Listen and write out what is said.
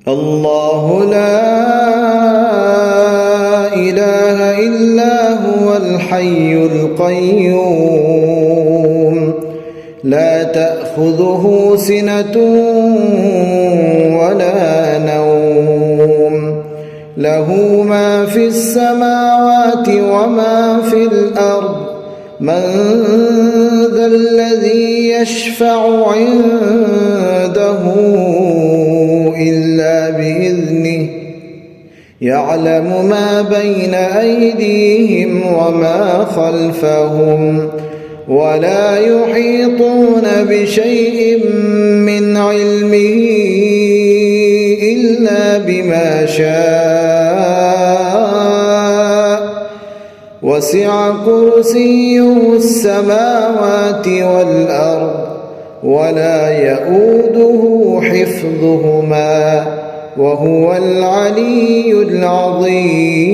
الله لا إله إلا هو الحي القيوم لا تأخذه سنة ولا نوم له ما في السماوات وما في الأرض من ذا الذي يشفع عنده إلا بإذنه يعلم ما بين أيديهم وما خلفهم ولا يحيطون بشيء من علمه إلا بما شاء وسع كرسيه السماوات والأرض ولا يئوده حفظهما وهو العلي العظيم.